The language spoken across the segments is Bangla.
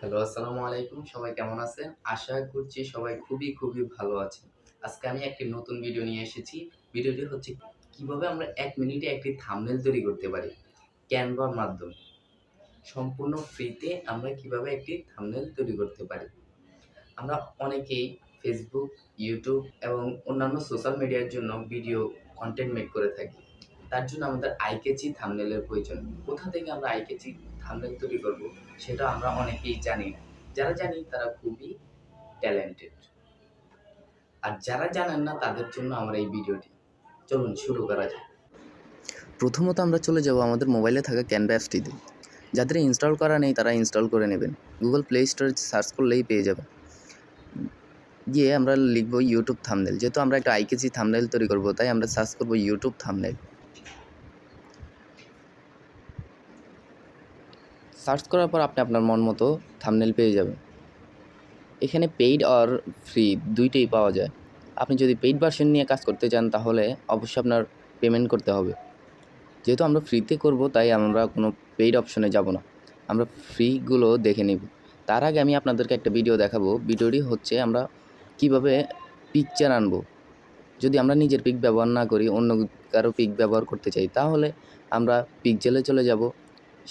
হ্যালো, আসসালামু আলাইকুম। সবাই কেমন আছেন? আশা করছি সবাই খুবই ভালো আছেন। আজকে আমি একটি নতুন ভিডিও নিয়ে এসেছি। ভিডিওটি হচ্ছে কিভাবে আমরা ১ মিনিটে একটি থাম্বনেল তৈরি করতে পারি Canva র মাধ্যমে। সম্পূর্ণ ফ্রিতে আমরা কিভাবে একটি থাম্বনেল তৈরি করতে পারি। আমরা অনেকেই Facebook, YouTube এবং অন্যান্য সোশ্যাল মিডিয়ার জন্য ভিডিও কনটেন্ট মেক করে থাকি। তার জন্য আমাদের আই ক্যাচি থাম্বনেলের প্রয়োজন। কোথা থেকে আমরা আই ক্যাচি থাম্বনেল তৈরি করব সেটা আমরা অনেকেই জানি না। যারা জানি তারা খুবই ট্যালেন্টেড। আর যারা জানেন না তাদের জন্য আমার এই ভিডিওটি। চলুন শুরু করা যাক। প্রথমত আমরা চলে যাব আমাদের মোবাইলে থাকা ক্যানভা অ্যাপসটিতে। যাদের ইনস্টল করা নেই তারা ইনস্টল করে নেবেন। গুগল প্লে স্টোরে সার্চ করলেই পেয়ে যাবেন। গিয়ে আমরা লিখব ইউটিউব থাম্বনেল। যেহেতু আমরা একটা আই ক্যাচি থাম্বনেল তৈরি করব তাই আমরা সার্চ করব ইউটিউব থাম্বনেল। সার্চ করার পর আপনি আপনার মন মতো থাম্বনেল পেয়ে যাবেন। এখানে পেইড আর ফ্রি দুইটাই পাওয়া যায়। আপনি যদি পেইড ভার্সন নিয়ে কাজ করতে চান তাহলে অবশ্যই আপনার পেমেন্ট করতে হবে। যেহেতু আমরা ফ্রিতে করব তাই আমরা কোনো পেইড অপশনে যাব না। আমরা ফ্রিগুলো দেখে নিব। তার আগে আমি আপনাদেরকে একটা ভিডিও দেখাবো। ভিডিওটি হচ্ছে আমরা কিভাবে পিকচার আনবো। যদি আমরা নিজের পিক ব্যবহার না করি অন্য কারো পিক ব্যবহার করতে চাই তাহলে আমরা পিকজেলে চলে যাব।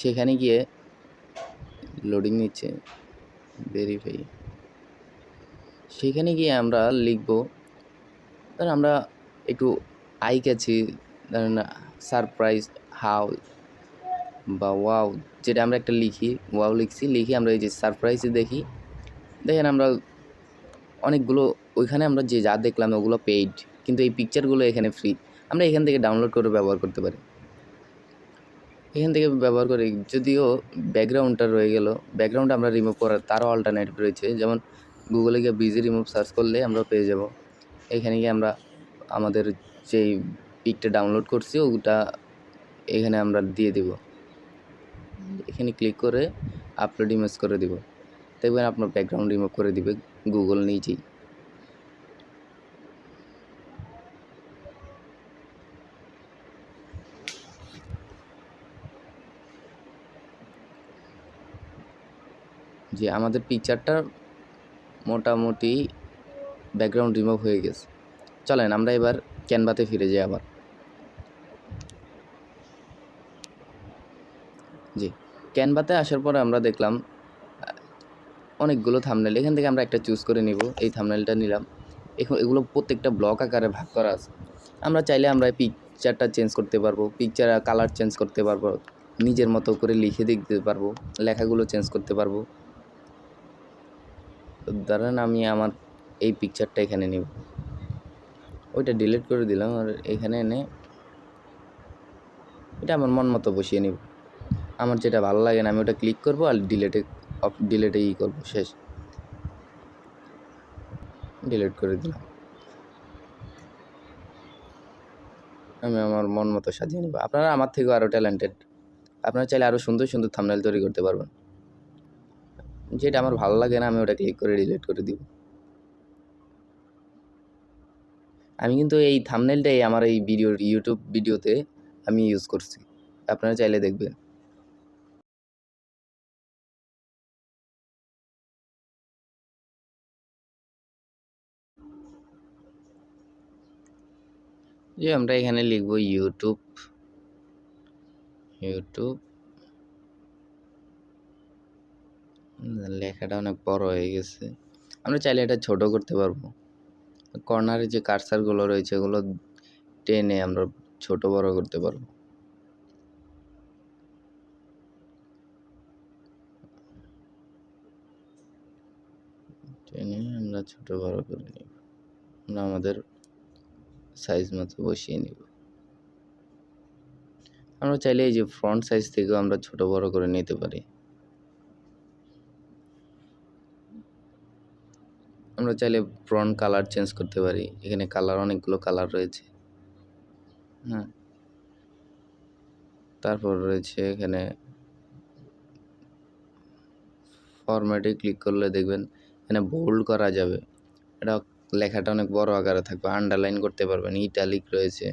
সেখানে গিয়ে লোডিং নিচ্ছে ভেরিফাই। সেখানে গিয়ে আমরা লিখব, ধরেন আমরা একটু আই ক্যাচি, ধরেন সারপ্রাইজ, হাউ বা ওয়াও, যেটা আমরা একটা লিখি, ওয়াও লিখে আমরা এই যে সারপ্রাইজে দেখেন আমরা অনেকগুলো ওইখানে আমরা যা দেখলাম ওগুলো পেইড, কিন্তু এই পিকচারগুলো এখানে ফ্রি। আমরা এখান থেকে ডাউনলোড করে ব্যবহার করতে পারি। এখান থেকে ব্যবহার করি, যদিও ব্যাকগ্রাউন্ডটা রয়ে গেল, ব্যাকগ্রাউন্ড আমরা রিমুভ করার তারও অল্টারনেটিভ রয়েছে। যেমন গুগলে গিয়ে বিজি রিমুভ সার্চ করলে আমরা পেয়ে যাব। এখানে গিয়ে আমরা আমাদের যেই পিকটা ডাউনলোড করছি ওটা এখানে আমরা দিয়ে দেব। এখানে ক্লিক করে আপলোড ইমেজ করে দিব। দেখবেন আপনার ব্যাকগ্রাউন্ড রিমুভ করে দিবে গুগল নিজেই। যে আমাদের পিকচারটা মোটামুটি ব্যাকগ্রাউন্ড রিমুভ হয়ে গেছে। চলেন আমরা এবার ক্যানভাতে ফিরে যাই আবার। জি, ক্যানভাতে আসার পরে আমরা দেখলাম অনেকগুলো থাম্বনেল। এখান থেকে আমরা একটা চুজ করে নিব। এই থাম্বনেলটা নিলাম। এগুলো প্রত্যেকটা ব্লক আকারে ভাগ করা আছে। আমরা চাইলে আমরা পিকচারটা চেঞ্জ করতে পারবো, পিকচার কালার চেঞ্জ করতে পারবো, নিজের মতো করে লিখে দিতে পারবো, লেখাগুলো চেঞ্জ করতে পারবো। ধরেন আমি আমার এই পিকচারটা এখানে নিব, ওইটা ডিলিট করে দিলাম আর এখানে এনে এটা আমার মন মতো বসিয়ে নিব। আমার যেটা ভালো লাগে না আমি ওটা ক্লিক করব আর ডিলেটে করব, শেষ, ডিলিট করে দিলাম। আমি আমার মন মতো সাজিয়ে নেব। আপনারা আমার থেকেও আরও ট্যালেন্টেড, আপনারা চাইলে আরও সুন্দর সুন্দর থাম্বনেল তৈরি করতে পারবেন। যেটা আমার ভালো লাগে না আমি ওটা ক্লিক করে ডিলিট করে দিব। আমি কিন্তু এই থাম্বনেলটাই আমার এই ইউটিউব ভিডিওতে আমি ইউজ করছি, আপনারা চাইলে দেখবেন। যে আমরা এখানে লিখব ইউটিউব, লেখাটা অনেক বড় হয়ে গেছে। আমরা চাইলে এটা ছোট করতে পারবো। কর্নারে যে কার্সারগুলো রয়েছে এগুলো টেনে আমরা ছোট বড় করতে পারবো। টেনে আমরা ছোট বড় করে নিব। আমরা আমাদের সাইজ মতো বসিয়ে নিব। আমরা চাইলে এই যে ফ্রন্ট সাইজ থেকেও আমরা ছোট বড় করে নিতে পারি। আমরা চাইলে ফ্রন্ট কালার চেঞ্জ করতে পারি। এখানে কালার অনেকগুলো কালার রয়েছে। হ্যাঁ, তারপর রয়েছে এখানে ফরম্যাটে ক্লিক করলে দেখবেন এখানে বোল্ড করা যাবে। এটা লেখাটা অনেক বড় আকারে থাকবে, আন্ডারলাইন করতে পারবেন। ইটালিক রয়েছে,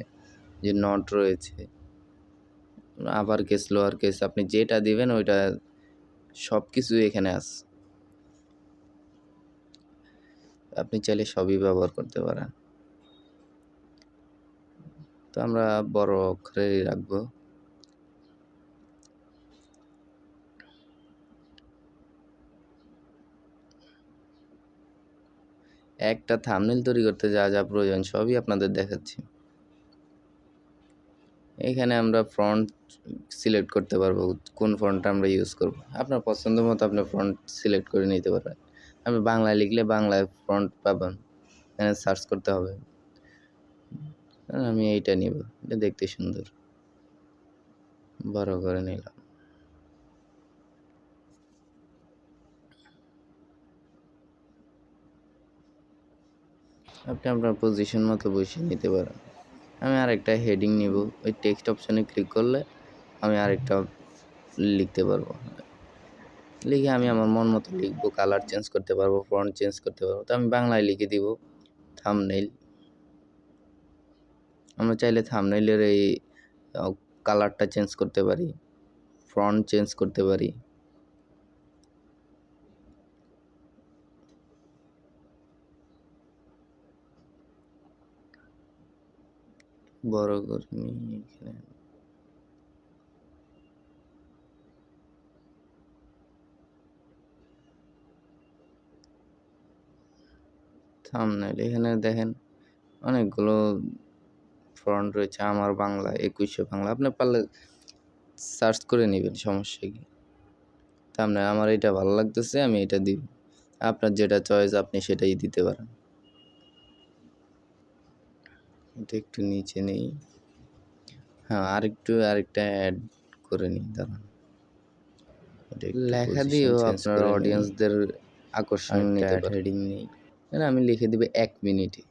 যে নট রয়েছে, আপার কেস লোয়ার কেস, আপনি যেটা দিবেন ওইটা সব কিছু এখানে আছে। আপনি চাইলে সবই ব্যবহার করতে পারেন। তো আমরা বড় অক্ষরেই রাখবো। একটা থাম্বনেল তৈরি করতে যা যা প্রয়োজন সবই আপনাদের দেখাচ্ছি। এখানে আমরা ফন্ট সিলেক্ট করতে পারবো, কোন ফন্টটা আমরা ইউজ করব। আপনার পছন্দ মতো আপনি ফন্ট সিলেক্ট করে নিতে পারবেন। আপনি বাংলায় লিখলে বাংলায় ফন্ট পাবেন, এখানে সার্চ করতে হবে। আমি এইটা নিব, এটা দেখতে সুন্দর, বড় করে নিলাম। আপনি আপনার পজিশন মতো বসিয়ে নিতে পারেন। আমি আরেকটা হেডিং নিব, ওই টেক্সট অপশানে ক্লিক করলে আমি আরেকটা লিখতে পারবো। লিখে আমি আমার মন মতো লিখবো, কালার চেঞ্জ করতে পারবো, ফন্ট চেঞ্জ করতে পারবো। তো আমি বাংলায় লিখে দিব থাম্বনেইল। আমরা চাইলে থাম্বনেইলের এই কালারটা চেঞ্জ করতে পারি, ফন্ট চেঞ্জ করতে পারি। বড় করে নিই এখানে। থাম্বনেইল এখানে দেখেন অনেকগুলো ফন্ট রয়েছে। আমার বাংলা, 2100 বাংলা। আপনি পারলে সার্চ করে নেবেন, সমস্যা কি। থাম্বনেইল আমার এটা ভালো লাগতেছে, আমি এটা দিব। আপনার যেটা চয়েস আপনি সেটাই দিতে পারেন। এটা একটু নিচে নেই, হ্যাঁ আরেকটা অ্যাড করে নিই, দাঁড়ান। লেখা দিয়েও আপনার অডিয়েন্সদের আকর্ষণ নিতে পারেন। হেডিং নেই, আমি লিখে দিব 1 মিনিটে।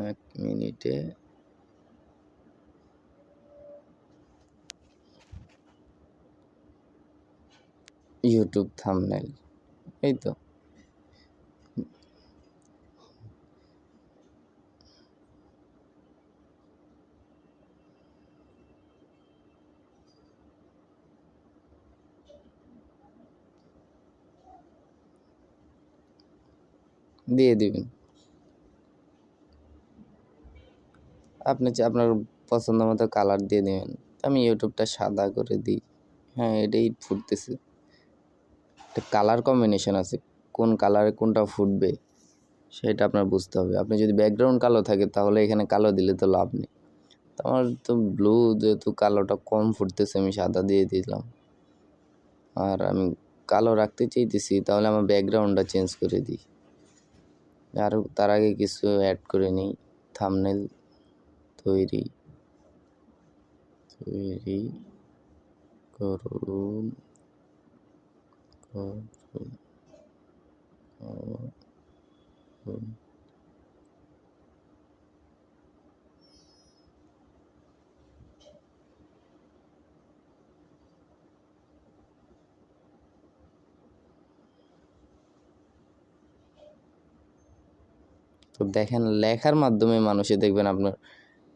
1 মিনিটে ইউটিউব থাম্বনেইল, এই তো। দিয়ে দিবেন। আপনি আপনার পছন্দ মতো কালার দিয়ে দেবেন। আমি ইউটিউবটা সাদা করে দিই। হ্যাঁ, এটাই ফুটতেছে। একটা কালার কম্বিনেশন আছে, কোন কালারে কোনটা ফুটবে সেটা আপনার বুঝতে হবে। আপনি যদি ব্যাকগ্রাউন্ড কালো থাকে তাহলে এখানে কালো দিলে তো লাভ নেই। তো আমার তো ব্লু, যেহেতু কালোটা কম ফুটতেছে আমি সাদা দিয়ে দিলাম। আর আমি কালো রাখতে চাইতেছি, তাহলে আমার ব্যাকগ্রাউন্ডটা চেঞ্জ করে দিই। আর তার আগে কিছু অ্যাড করে নিই। থাম্বনেইল তৈরি করুন। তো দেখেন, লেখার মাধ্যমে মানুষে দেখবেন আপনার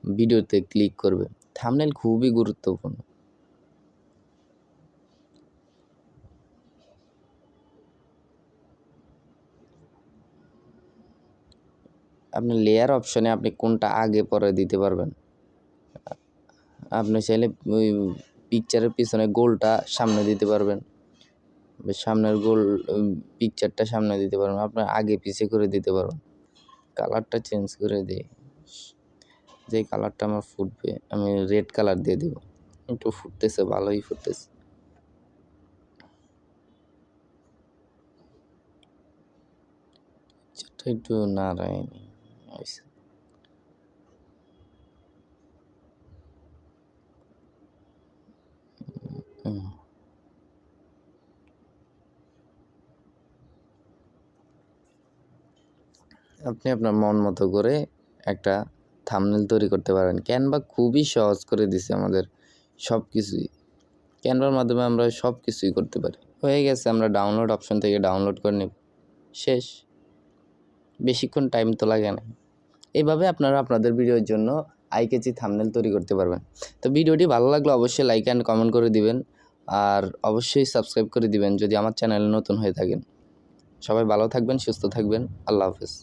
ভিডিওতে ক্লিক করবে। থাম্বনেইল খুবই গুরুত্বপূর্ণ। আপনি লেয়ার অপশনে আপনি কোনটা আগে পরে দিতে পারবেন। আপনি চাইলে ওই পিকচারের পিছনে গোলটা সামনে দিতে পারবেন, সামনের গোল পিকচারটা সামনে দিতে পারবেন, আপনার আগে পিছে করে দিতে পারবেন। কালারটা চেঞ্জ করে দিই, যে কালারটা আমার ফুটবে আমি রেড কালার দিয়ে দেব। একটু ফুটতেছে, ভালোই ফুটতেছে। একটু নারায়ণী হয়েছে। আপনি আপনার মন মতো করে একটা থাম্বনেইল তৈরি করতে পারেন। ক্যানভা খুবই সহজ করে দিছে আমাদের সব কিছুই। ক্যানভার মাধ্যমে আমরা সব কিছুই করতে পারি। হয়ে গেছে, আমরা ডাউনলোড অপশন থেকে ডাউনলোড করে নেব, শেষ। বেশিক্ষণ টাইম তো লাগে না। এইভাবে আপনারা আপনাদের ভিডিওর জন্য আই ক্যাচি থাম্বনেইল তৈরি করতে পারবেন। তো ভিডিওটি ভালো লাগলে অবশ্যই লাইক অ্যান্ড কমেন্ট করে দিবেন, আর অবশ্যই সাবস্ক্রাইব করে দিবেন যদি আমার চ্যানেলে নতুন হয়ে থাকেন। সবাই ভালো থাকবেন, সুস্থ থাকবেন। আল্লাহ হাফেজ।